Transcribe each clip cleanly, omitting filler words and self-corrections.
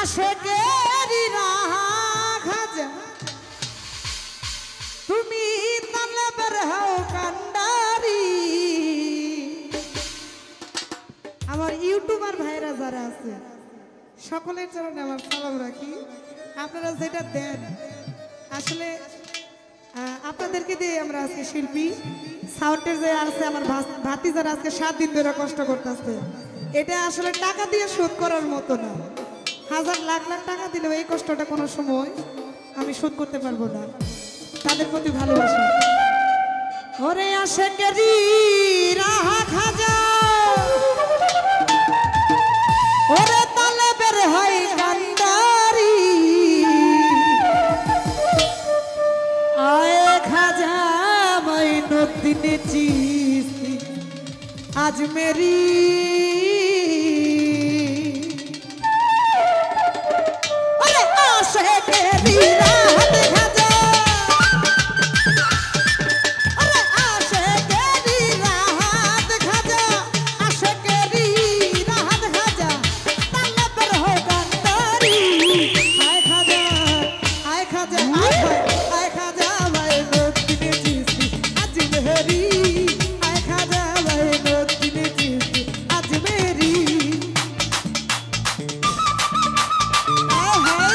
আশেকেরি রাখাজা তুমি তালেবের হও কান্ডারি। আমার ইউটিউবার ভাইরা যারা আছে সকলের চরণে আমার সালাম রাখি। আপনারা যেটা দেন আসলে আপনাদেরকে দিয়ে আমরা আজকে শিল্পী সাউন্ডের যে আছে আমার ভাতি যারা আজকে 7 দিন ধরে কষ্ট করতেছে, এটা আসলে টাকা দিয়ে শোধ করার মতো না। হাজার লাখ লাখ টাকা দিলেও এই কষ্টটা কোনো সময় আমি শোধ করতে পারবো না। তাদের প্রতি ভালোবাসা। ওরে আশেকেরি রাহা খাজা ওরে তালেবের হয় কান্ডারি। আয় খাজা মাইনুদ্দিন চিশতি আজমেরি। ওরে আশেকেরি রাহা খাজা ওরে আশেকেরি রাহা খাজা আশেকেরি রাহা খাজা তালেবের হয় কান্ডারি। আয় খাজা আয় খাজা আয় খাজা মাইনুদ্দিন চিশতি আজমেরি। আয় খাজা মাইনুদ্দিন চিশতি আজমেরি। আয় হায়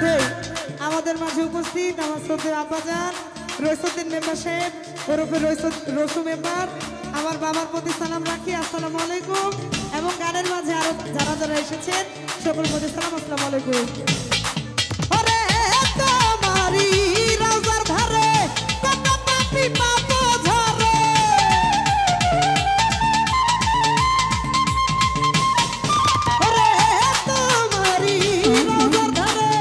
রে আমাদের মাঝে উপস্থিত আমার শ্রদ্ধেয় আব্বাজান রইসুদ্দিন মেম্বার সাহেব ওরফে রসু মেম্বার, আমার বাবার প্রতি সালাম রাখি, আসসালামু আলাইকুম। এবং গানের মাঝে আরো যারা যারা এসেছেন সকল প্রতি সালাম, আসসালামু আলাইকুম। ওরে তোমারি রাজার ধারে কত পাপি পাপ ঝরে। ওরে তোমারি রাজার ধারে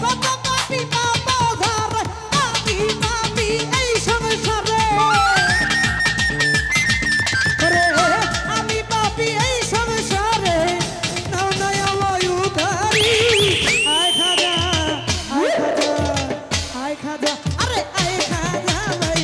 কত পাপি পাপ ঝরে। পাপি পাপি এই সংসারে। ওরে আমি পাপি এই সংসারে নাও নাই আমায় উদ্ধারি। আয় খাজা আয় খাজা আয় খাজা আরে আয় খাজা ভাই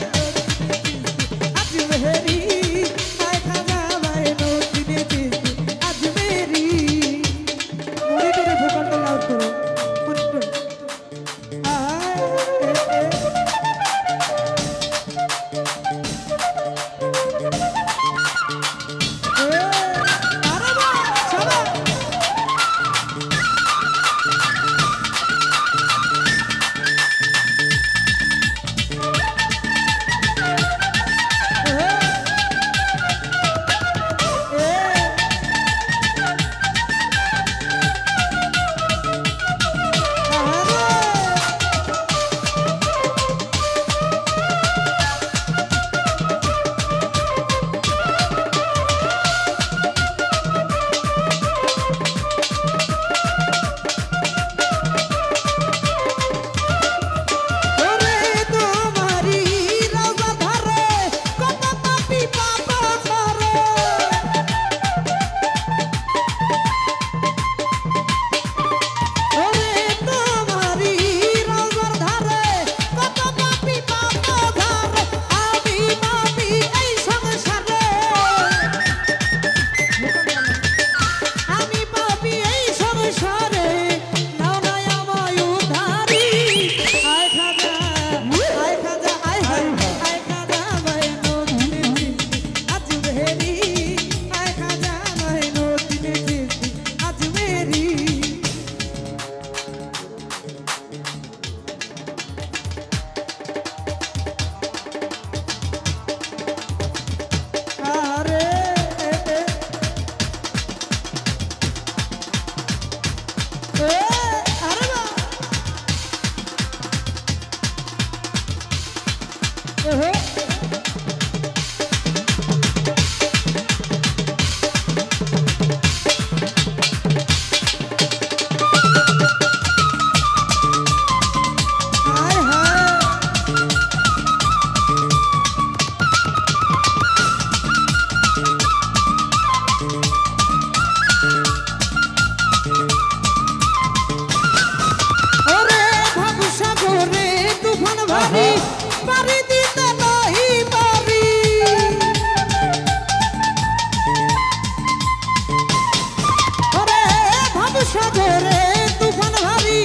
সাগরে তুফান ভারী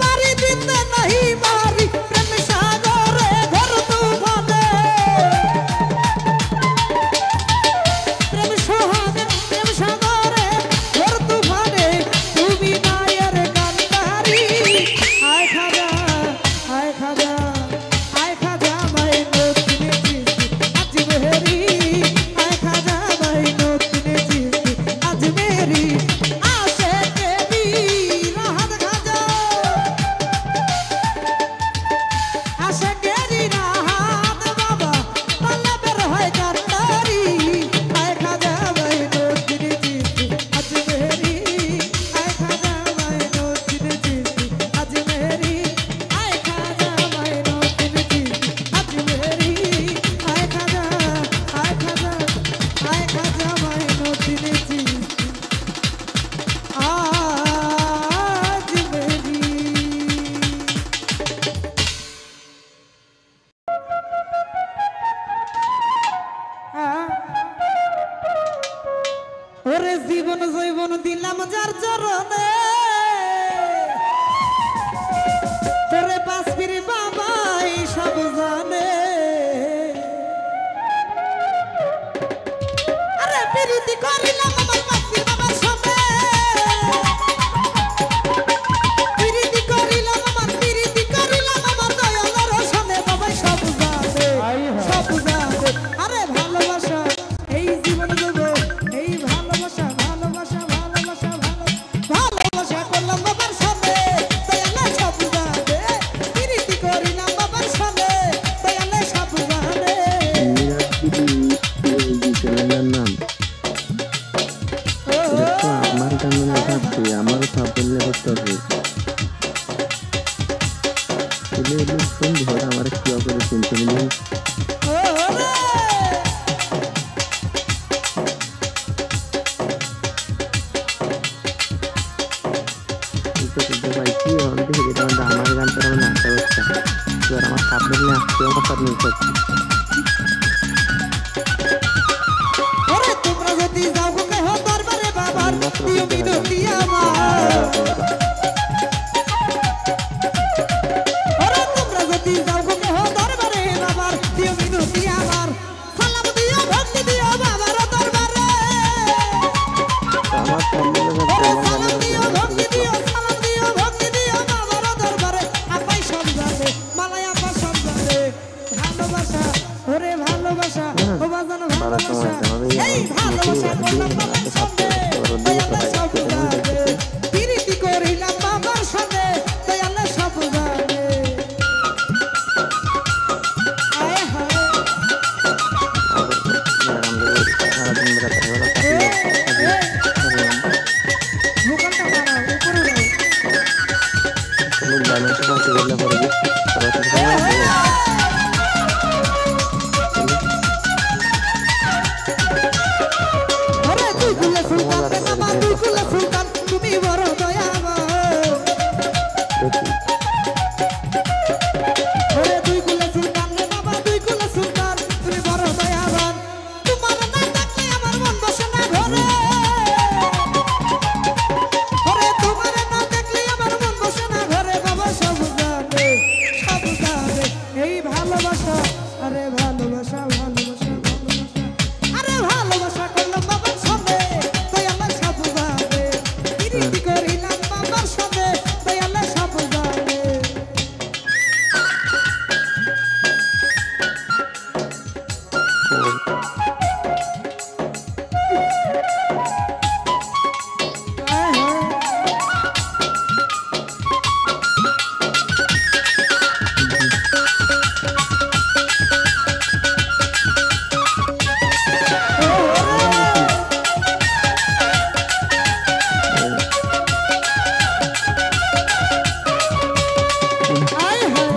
পারি দিতে নাহি মারি প্রেম সাগরে ঘর তুফানে প্রেম সাগরে ঘর তুফানে তুমি মায়ের কান্দারি আয় খাজা আয় খাজা আয় খাজা মাই নতুনে চিস্তি আজ মেহেরি আয় খাজা মাই নতুনে চিস্তি আজ মেহেরি আসে কেবি রাহাত খাজা আসে কেরি রাহাত বাবা তালে বের হয় কান্দারি আয় খাজা মাই নতুনে চিস্তি আজ মেহেরি আয় খাজা মাই নতুনে চিস্তি আজ মেহেরি আয় খাজা মাই নতুনে চিস্তি আজ মেহেরি আয় খাজা আয় খাজা আয় খাজা মাই নতুনে চিস্তি আজ মেহেরি ওরে জীবন জৈবন দিলাম যার চরণে তোরে বাসপির বাবাই সব জানে আরে প্রীতি করিলাম আমার বাসপির বাবার সাথে প্রীতি করিলাম আমার দয়ালের সাথে বাবাই সব জানে আরে ভালোবাসা এই জীবন দেবো এই ভালোবাসা করলাম বাবার সাথে দয়ালে সব জানে প্রীতি করিলাম বাবার সাথে দয়ালে সব জানে আমার কামনা থাকবে আমার সাফল্য করতে হবে সুন্দর আমার কি করে চিনতে নেই ভাই কি হবে যেটা আমার গান তো আমি নাচতে পারছি এবার আমার সাফল্য আসছে আমার সাফল্য করছি ওরে তোমরা যদি যাও গো কেহ দরবারে বাবার দিও মিনতি আমার ওরে তোমরা যদি যাও গো কেহ দরবারে বাবার দিও মিনতি আমার সালাম দিও ভক্তি দিও বাবার দরবারে আমার সাফল্য ওরে সালাম দিও ভক্তি দিও বাবার দরবারে আপাই সব জানে মালাই আপা সব জানে ভালোবাসা ওরে ভালোবাসা ও বাজানো ভালোবাসা এই ভালোবাসা করলাম বাবার সাথে দয়ালে সব জানে প্রীতি করিলাম বাবার সাথে দয়ালে সব জানে আয় হায় ভূখণ্ডটা বাড়াও উপরে ওরে তুই কুলে সুলতান রে বাবা তুই কুলে সুলতান তুমি বড় দয়াবান ওরে তুই কুলে সুলতান রে বাবা তুই কুলে সুলতান তুমি বড় দয়াবান তোমার না দেখলে আমার মন বসে না ঘরে ওরে তোমার না দেখলে আমার মন বসে না ঘরে বাবা সব জানে এই ভালোবাসা আরে ভালোবাসা আরে ভালোবাসা করলাম বাবার সাথে দয়ালে সব জানে প্রীতি করিলাম বাবার সাথে দয়ালে সব জানে আয় হায়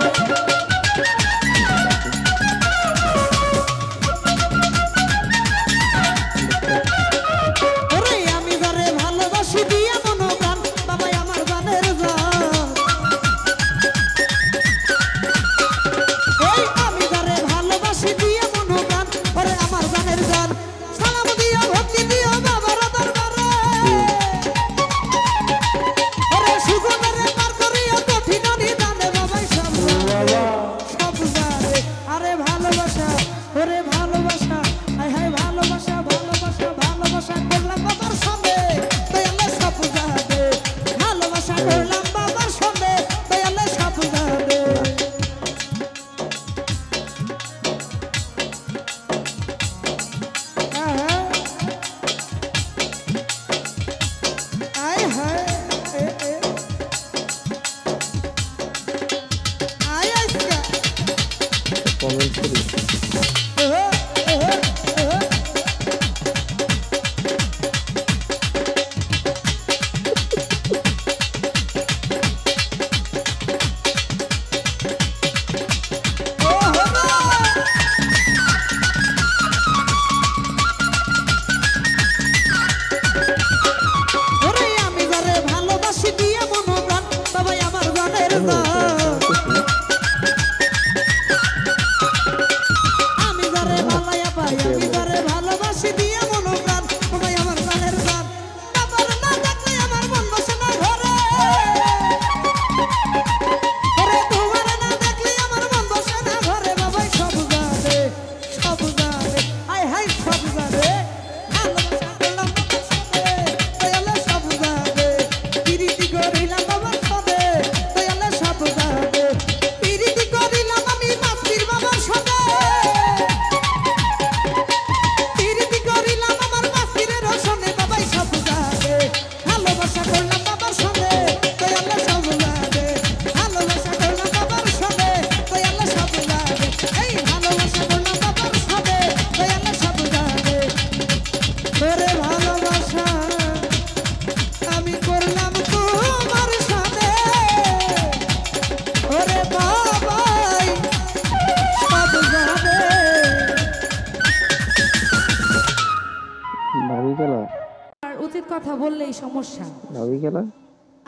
আর উচিত কথা বললেই সমস্যা। ভাবি গেল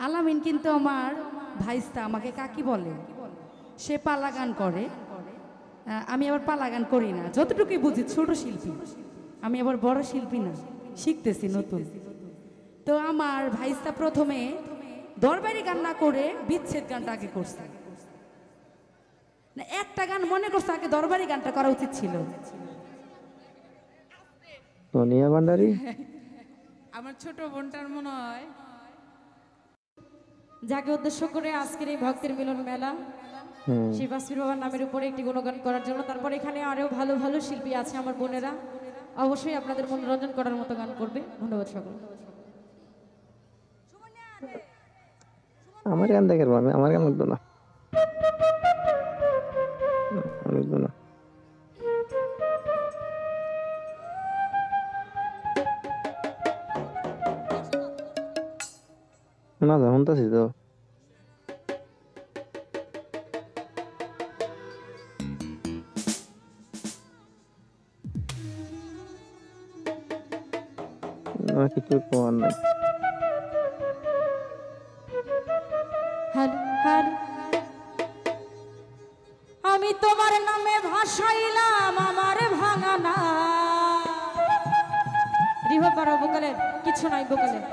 আলামিন কিন্তু আমার ভাইস্তা, আমাকে কাকি বলে। সে পালা গান করে, আমি আবার পালা গান করি না, যতটুকুই বুঝি ছোট শিল্পী। আমি আবার বড় শিল্পী না, শিখতেছি নতুন। তো আমার ভাইস্তা প্রথমে দরবারি গান না করে বিচ্ছেদ গানটা আগে করছে। না, একটা গান মনে করছে আগে দরবারি গানটা করা উচিত ছিল। সোনিয়া ভান্ডারী আমার ছোট বোনটার মনে হয়। যাকে উদ্দেশ্য করে আজকের এই ভক্তের মিলন মেলা, সেই বাসির বাবার নামের উপরে একটি গুণগান করার জন্য। তারপর এখানে আরো ভালো ভালো শিল্পী আছে আমার বোনেরা, অবশ্যই আপনাদের মনোরঞ্জন করার মতো গান করবে। ধন্যবাদ সকল। আমার গান দেখে আমার গান লাগতো না, লাগতো না। না শুনতেছি তো। কিছু করার নাই। আমি তোমার নামে ভাসাইলাম আমার ভাঙা না। রিভা পারো বোকালের কিছু নাই বোকালের।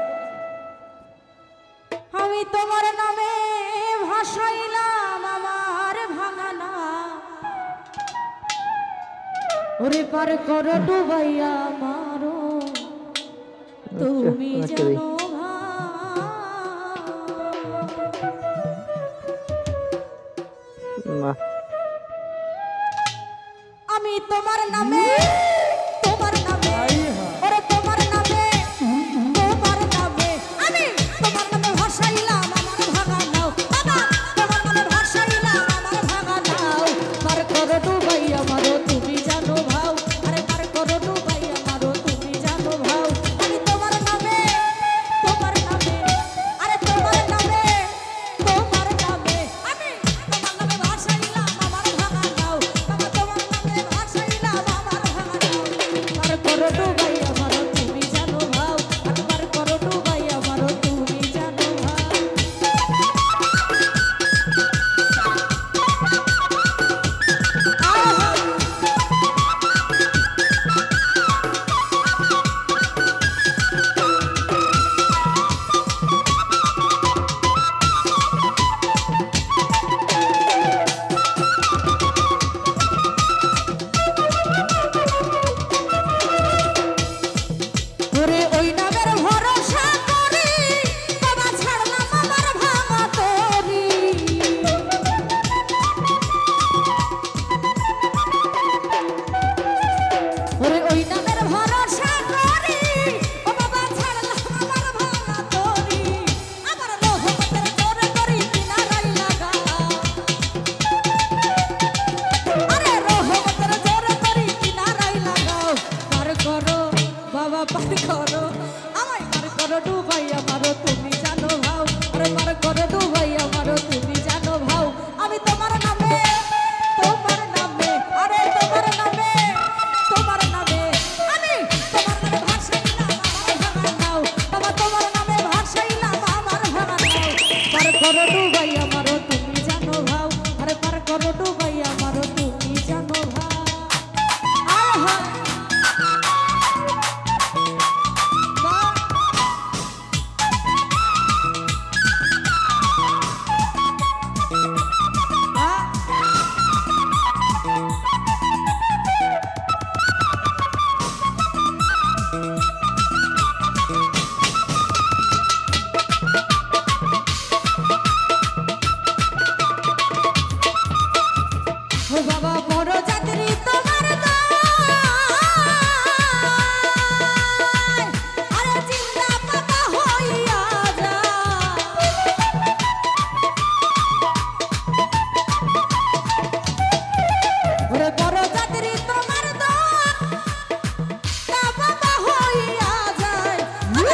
আমি তোমার নামে ভাসাইলাম আমার ভাঙা না। ওরে পার করো ডুবাইয়া মারো তুমি জানো আমি তোমার নামে তোমার নামে ওরে তোমার নামে তোমার নামে আমি তোমার নামে ভাসাইলাম আমার ভাঙা নাও। বাবা তোমার নামে ভাসাইলাম আমার ভাঙা নাও। পার করো ডুবাইয়া মারো তুমি জানো ভাও। আরে পার করো ডুবাইয়া মারো তুমি জানো ভাও। আমি তোমার নামে আরে তোমার নামে আমি তোমার নামে ভাসাইলাম আমার ভাঙা নাও। বাবা তোমার নামে ভাসাইলাম আমার ভাঙা নাও। পার করো ডুবাইয়া মারো তুমি জানো ভাও। আর পার করো ডুবাইয়া মারো তুমি জানো ভাও। ওরে ওই নামের ভরসা করি বাবা ছাড়লাম আমার ভাঙা তরি। ওরে ওই নামের ভরসা করি ও বাবা ছাড়লাম আমার ভাঙা তরি। আমার রহমতের জোরে করি কিনারাই লাগা। আরে রহমতের জোরে করি কিনারাই লাগাও। পার করো বাবা পার করো আমায় পার করো ডুবাইয়া মারো তুমি জানো ভাও। আরে পার করো ডুবাইয়া মারো তুমি জানো ভাও। আমি তোমার নামে আরে তোমার নামে আমি তোমার নামে ভাসাইলাম আমার ভাঙা নাও। বাবা তোমার নামে ভাসাইলাম আমার ভাঙা নাও। পার করো ডুবাইয়া মারো তুমি জানো ভাও। আরে পার করো ডুবাইয়া মারো তুমি জানো ভাও। আহা ও বাবা বড় যাত্রী তোমার দায়। আরে জিন্দা বাবা হইয়া যা। ওরে বড় যাত্রী তোমার দায় বাবা হইয়া যায়। আরে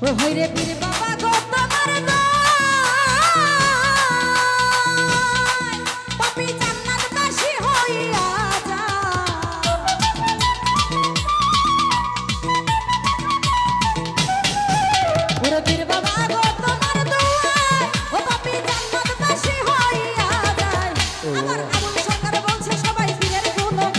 ও হইরে পীর বাবা গো তোমার পাপি জান্নাতবাসী হইয়া যা ওরে পীর বাবা গো তোমার দোয়ায় ও পাপি জান্নাতবাসী হইয়া যায় আমার আবুল সরকার বলছে সবাই পীরের গুণগান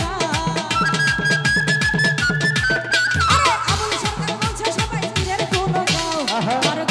আরে আবুল সরকার বলছে সবাই পীরের গুণগান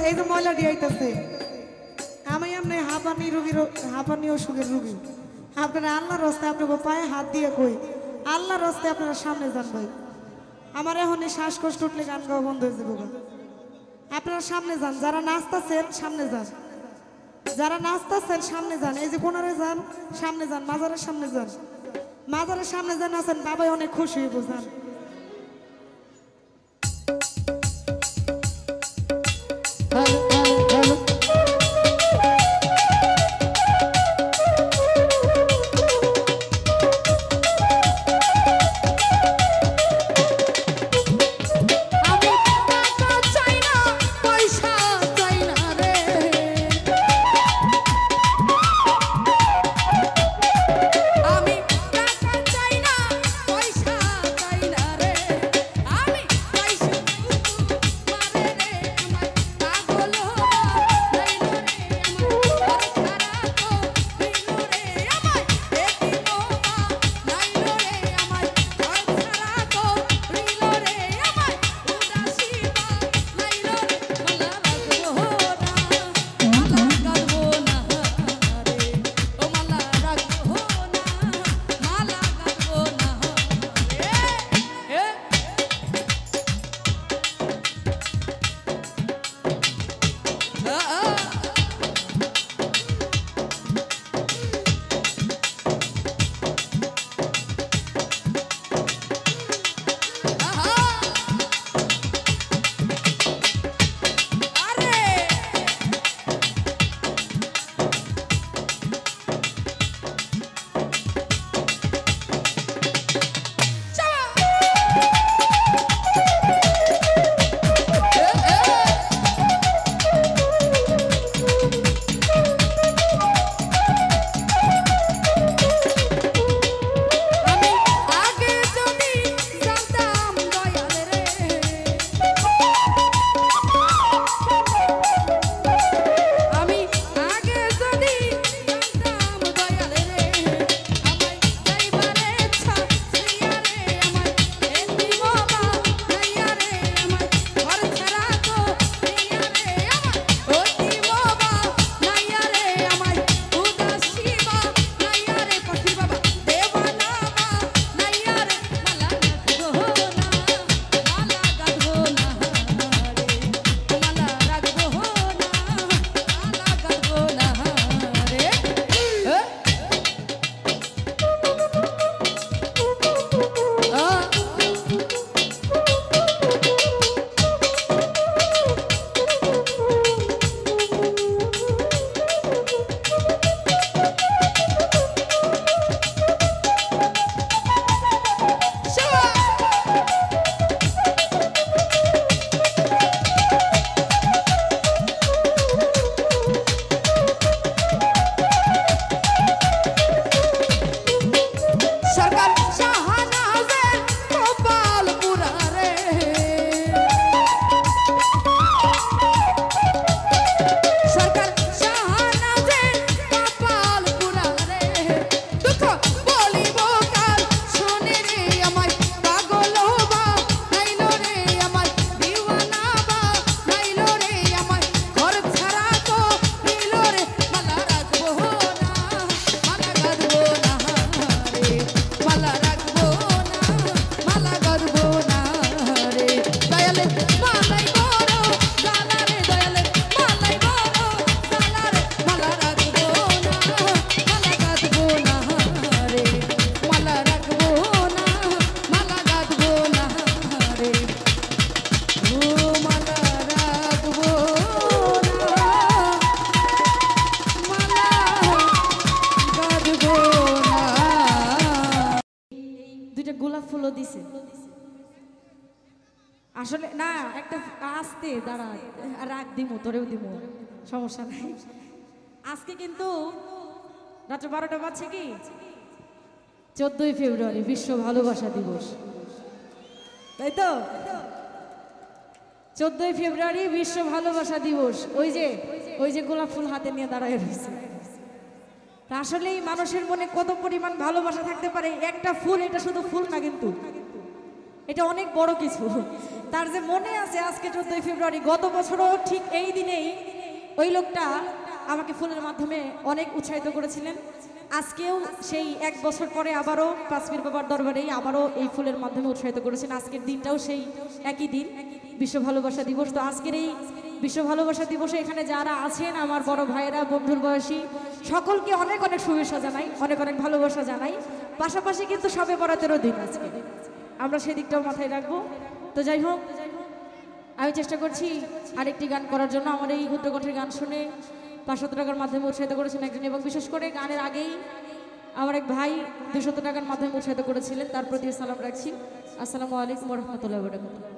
এই যে ময়লা দিয়াইতেছে আমি এমনি হাঁপানি অসুখের রুগী আপনারা আল্লাহর রাস্তায় আপনাকে পায়ে হাত দিয়ে কই আল্লাহর রাস্তায় আপনারা সামনে যান ভাই আমার এখন এই শ্বাসকষ্ট উঠলে গান গাওয়া বন্ধ হয়ে যাবো আপনারা সামনে যান যারা নাচতেছেন সামনে যান যারা নাচতেছেন সামনে যান এই যে কোনারে যান সামনে যান মাজারের সামনে যান মাজারের সামনে যান আছেন বাবাই অনেক খুশি হয়ে বোঝান ফুলও দিছে আসলে না একটা আসতে দাঁড়া রাখ দিমু তোরেও দিমু সমস্যা নাই আজকে কিন্তু রাত 12টা বাজছে কি 14ই ফেব্রুয়ারি বিশ্ব ভালোবাসা দিবস তাই তো 14ই ফেব্রুয়ারি বিশ্ব ভালোবাসা দিবস ওই যে গোলাপ ফুল হাতে নিয়ে দাঁড়ায় রয়েছে তা আসলেই মানুষের মনে কত পরিমাণ ভালোবাসা থাকতে পারে একটা ফুল এটা শুধু ফুল না কিন্তু এটা অনেক বড় কিছু। তার যে মনে আছে আজকে 14ই ফেব্রুয়ারি, গত বছরও ঠিক এই দিনেই ওই লোকটা আমাকে ফুলের মাধ্যমে অনেক উৎসাহিত করেছিলেন। আজকেও সেই 1 বছর পরে আবারও কাশ্মীর বাবার দরবারেই আবারও এই ফুলের মাধ্যমে উৎসাহিত করেছেন। আজকের দিনটাও সেই একই দিন, বিশ্ব ভালোবাসা দিবস। তো আজকের এই বিশ্ব ভালোবাসা দিবসে এখানে যারা আছেন আমার বড় ভাইয়েরা, বন্ধুর বয়সী, সকলকে অনেক অনেক শুভেচ্ছা জানাই, অনেক অনেক ভালোবাসা জানাই। পাশাপাশি কিন্তু সবে বরাতেরও দিন আজকে, আমরা সেই দিকটাও মাথায় রাখবো। তো যাই হোক, আমি চেষ্টা করছি আরেকটি গান করার জন্য। আমার এই ক্ষুদ্রকণ্ঠের গান শুনে 500 টাকার মাধ্যমে উৎসাহিত করেছেন একজন, এবং বিশেষ করে গানের আগেই আমার এক ভাই 200 টাকার মাধ্যমে উৎসাহিত করেছিলেন, তার প্রতি সালাম রাখছি। আসসালামু আলাইকুম রহমতুল্লাহ বরকাতুহু।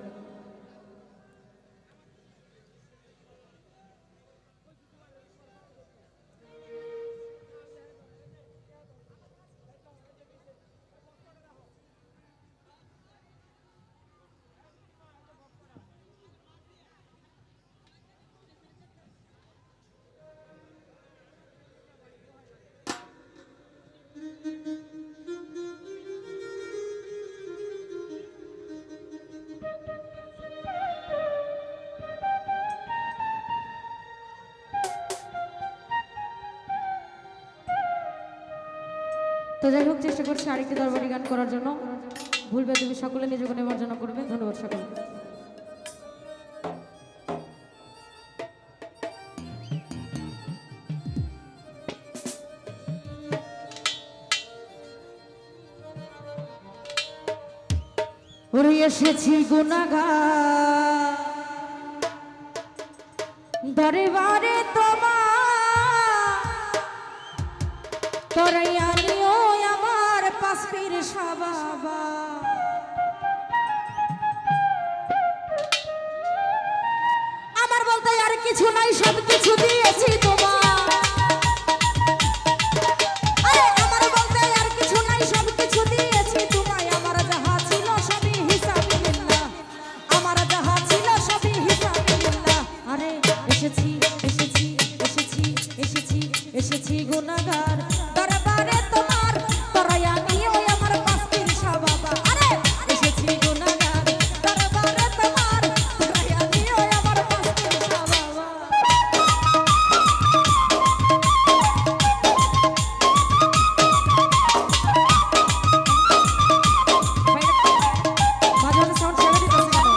তো যাই হোক, চেষ্টা করছি আরেকটি দরবারি গান করার জন্য। ভুলবে তুমি সকলে নিজেকে নিমজ্জন করবে। ধন্যবাদ সকলকে। ওরে এসেছি গুনাহগার দরবারে তোমার, তোরাই আনিও আমার পাশপীর সাবাবা। আমার বলতে আর কিছু নাই, সব কিছু দিয়েছি তোমার। আরে আমার বলতে আর কিছু নাই, সব কিছু দিয়েছি তোমায়। আমার যাহা ছিল সবই হিসাবিল্লাহ, আমার যাহা ছিল সবই হিসাবিল্লাহ। আরে এসেছি এসেছি এসেছি এসেছি এসেছি গুনাহগার দরবারে তোমার, তোরাই আনিও আমার পাশপীর সাবাবা। আরে এসেছি গুনাহগার দরবারে তোমার, তোরাই আনিও আমার পাশপীর সাবাবা। মাঝে মাঝে সাউন্ড ছেড়ে দিতেছে কেন?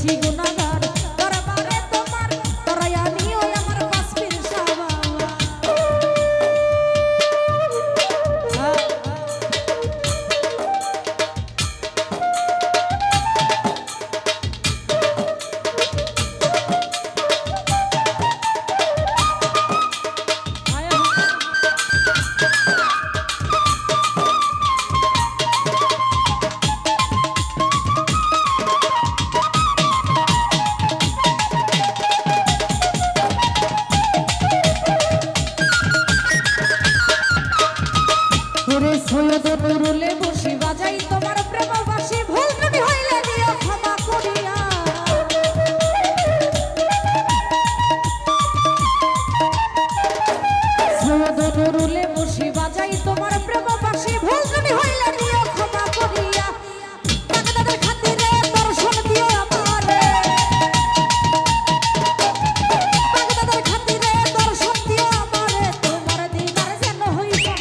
এসেছি গুনাহগার দরবারে তোমার করাইয়া নিও আমার পাশপীর সাবা ওরে সৈয়দ নুরুলে বসি বাজাই তোমার প্রেম বাসি ভুল ত্রুটি হইলে দিও ক্ষমা করিয়া সৈয়দ নুরুলে বসি বাজাই তোমার প্রেম বাসি ভুল ত্রুটি হইলে দিও ক্ষমা করিয়া বাগদাদের খাতিরে দর্শন দিও আমারে বাগদাদের খাতিরে দর্শন দিও আমারে তোমার দিদার যেন হইবা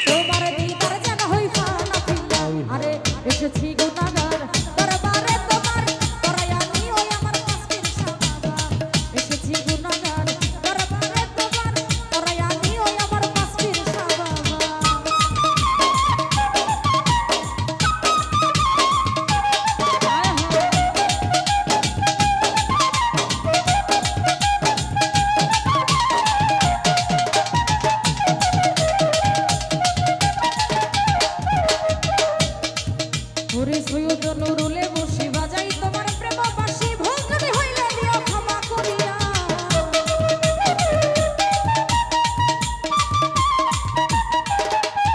তোমার দিদার যেন হইবা না ফিল্লা আরে এসেছি গুনাহগার দরবারে তোমার করাইয়া নিও আমার পাশপীর সাবা এসেছি গুনাহগার দরবারে তোমার করাইয়া নিও আমার পাশপীর সাবা ওরে সৈয়দ নুরুলে বসি বাজাই তোমার প্রেম বাসি ভুল ত্রুটি হইলে দিও ক্ষমা করিয়া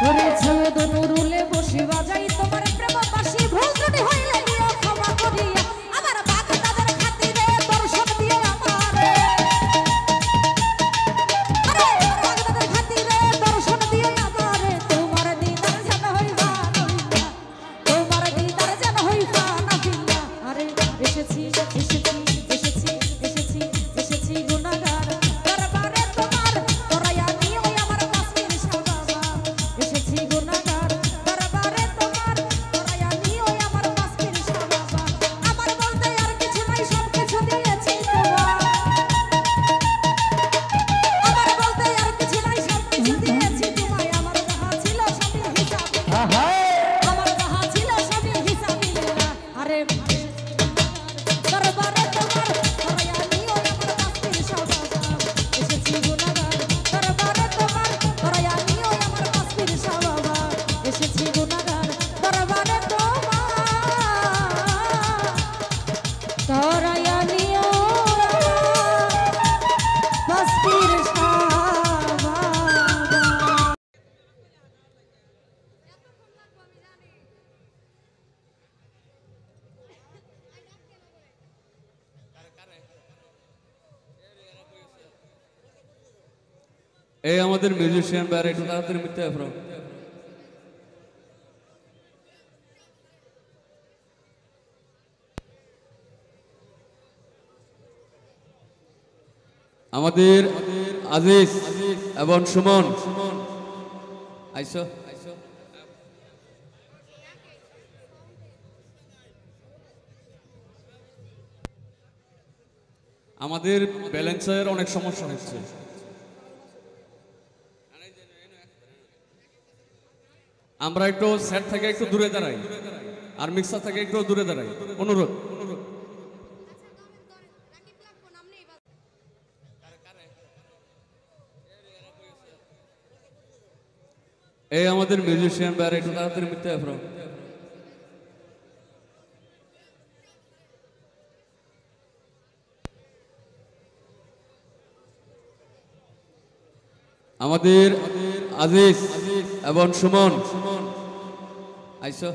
ওরে সৈয়দ নুরুলে বসি বাজাই তোমার প্রেম বাসি ভুল ত্রুটি হইলে দিও ক্ষমা করিয়া আমার বাগদাদের খাতিরে দর্শন দিও আমারে আরে বাগদাদের খাতিরে দর্শন দিও আমারে তোমার দিদার যেন হইবা তোমার দিদার যেন হইবা না ফিল্লা আরে এসেছি এসেছি গুনাহগার দরবারে তোমার করাইয়া নিও আমার পাশপীর সাবা এসেছি গুনাহগার দরবারে তোমার করাইয়া নিও আমার পাশপীর সাবা আমার বলতে আর কিছু নাই সব কিছু দিয়েছি তোমার আমার বলতে আর কিছু নাই সব কিছু দিয়েছি তোমায় আমার যাহা ছিল সবই হিসাবে আমার যাহা ছিল সবই হিসাবিল্লাহ আরে দরবারে তোমার করাইয়া নিও আমার পাশপীর সাবা এসেছি গুনাহগার দরবারে তোমার করাইয়া নিও আমার পাশপীর সাবা এসেছি গুনাহগার দরবারে তোমার করাইয়া নিও আমার পাশপীর সাবা এই আমাদের মিউজিশিয়ান বাইরে একটু তাড়াতাড়ি মিটতে হবে আমাদের আজিজ এবং সুমন আইসো আমাদের ব্যালেন্সের অনেক সমস্যা হচ্ছে আমরা একটু সেট থেকে একটু দূরে দাঁড়াই আর মিক্সার থেকে একটু দূরে দাঁড়াই অনুরোধ এই আমাদের মিউজিশিয়ান বাইরে একটু তাড়াতাড়ি মিটতে হবে আমাদের আজিজ এবং সুমন আইসো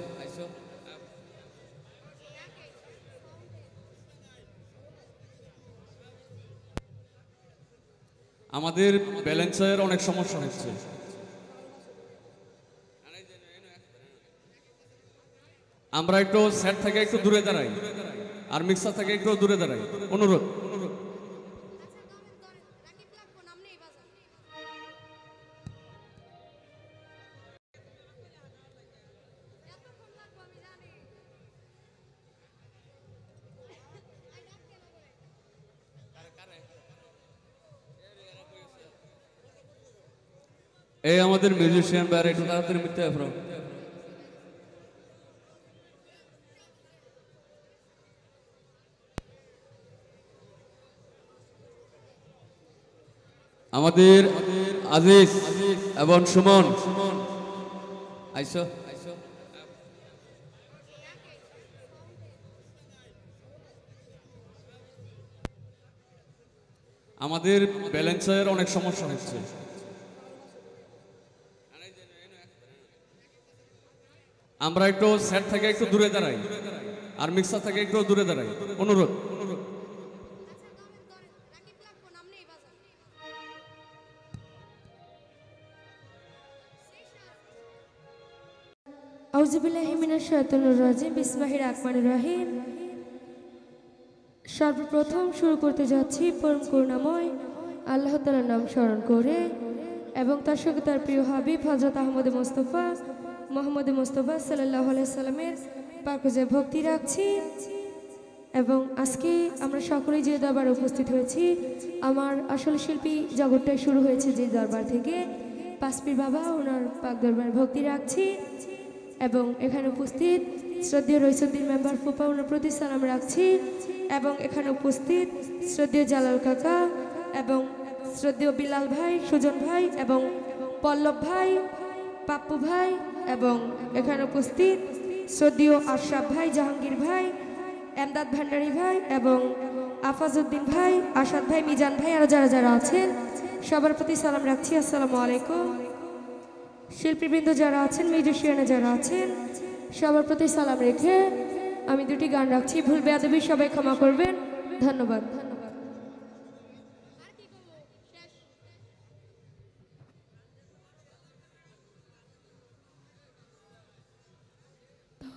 আমাদের ব্যালেন্সের অনেক সমস্যা হচ্ছে আমরা একটু সেট থেকে একটু দূরে দাঁড়াই আর মিক্সার থেকে একটু দূরে দাঁড়াই অনুরোধ এই আমাদের মিউজিশিয়ান বাইরে একটু তাড়াতাড়ি মিথ্যে আফরো আমাদের আজিজ এবং সুমন আইসো আমাদের ব্যালেন্সের অনেক সমস্যা হচ্ছে আমরা একটু সেট থেকে একটু দূরে দাঁড়াই আর মিক্সার থেকে একটু দূরে দাঁড়াই অনুরোধ আউযুবিল্লাহি মিনাশ শাইতানির রাজিম বিসমিল্লাহির রহমানির রহিম। সর্বপ্রথম শুরু করতে যাচ্ছি পরম করুণাময় আল্লাহ তাআলার নাম স্মরণ করে এবং তার সঙ্গে তার প্রিয় হাবিব হযরত মুহাম্মদ মুস্তাফা সাল্লাল্লাহু আলাইহি সাল্লামের পাকোজে ভক্তি রাখছি। এবং আজকে আমরা সকলেই যে দরবারে উপস্থিত হয়েছি, আমার আসল শিল্পী জগৎটাই শুরু হয়েছে যে দরবার থেকে। পাঁচপীর বাবা ওনার পাক দরবারে ভক্তি রাখছি এবং এখানে উপস্থিত শ্রদ্ধেয় রইসুদ্দিন মেম্বার ফুপা ওনার প্রতি সালাম রাখছি এবং এখানে উপস্থিত শ্রদ্ধেয় জালাল কাকা এবং শ্রদ্ধেয় বিলাল ভাই, সুজন ভাই এবং পল্লব ভাই, পাপ্পু ভাই এবং এখানে উপস্থিত শ্রদ্ধেয় আশরাফ ভাই, জাহাঙ্গীর ভাই, এমদাদ ভান্ডারী ভাই এবং আফাজউদ্দিন ভাই, আসাদ ভাই, মিজান ভাই আর যারা যারা আছেন সবার প্রতি সালাম রাখছি। আসসালামু আলাইকুম। শিল্পীবৃন্দ যারা আছেন, মিউজিশিয়ানে যারা আছেন সবার প্রতি সালাম রেখে আমি দুটি গান রাখছি। ভুল বেয়াদবি সবাই ক্ষমা করবেন। ধন্যবাদ।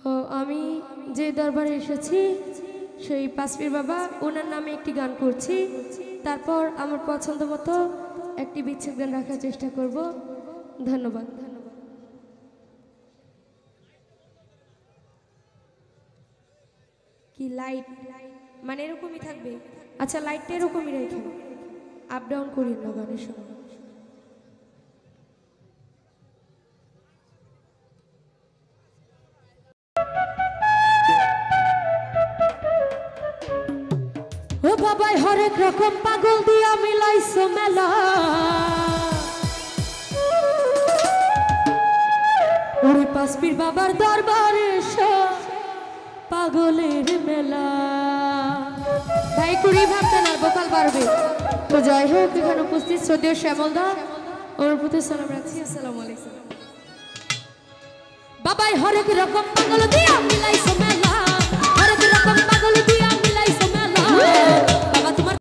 তো আমি যে দরবারে এসেছি সেই পাঁচপীর বাবা ওনার নামে একটি গান করছি, তারপর আমার পছন্দ মতো একটি বিচ্ছেদ গান রাখার চেষ্টা করব। ধন্যবাদ। কি লাইট মানে এরকমই থাকবে? আচ্ছা, লাইটটা এরকমই রেখে আপ ডাউন করি না গানের সময়। ও বাবাই হরেক রকম পাগল দিয়া মিলাইছো মেলা, ওরে পাঁচপীর বাবার দরবারে এসো পাগলের মেলা। ভাই কুড়ি ভাবতেন আর বোকাল পারবে। তো যাই হোক, এখানে উপস্থিত শ্রদ্ধেয় শ্যামলদা ওর প্রতি সালাম রাখছি। আসসালামু আলাইকুম। বাবাই হরেক রকম পাগল দিয়া মিলাইছো মেলা,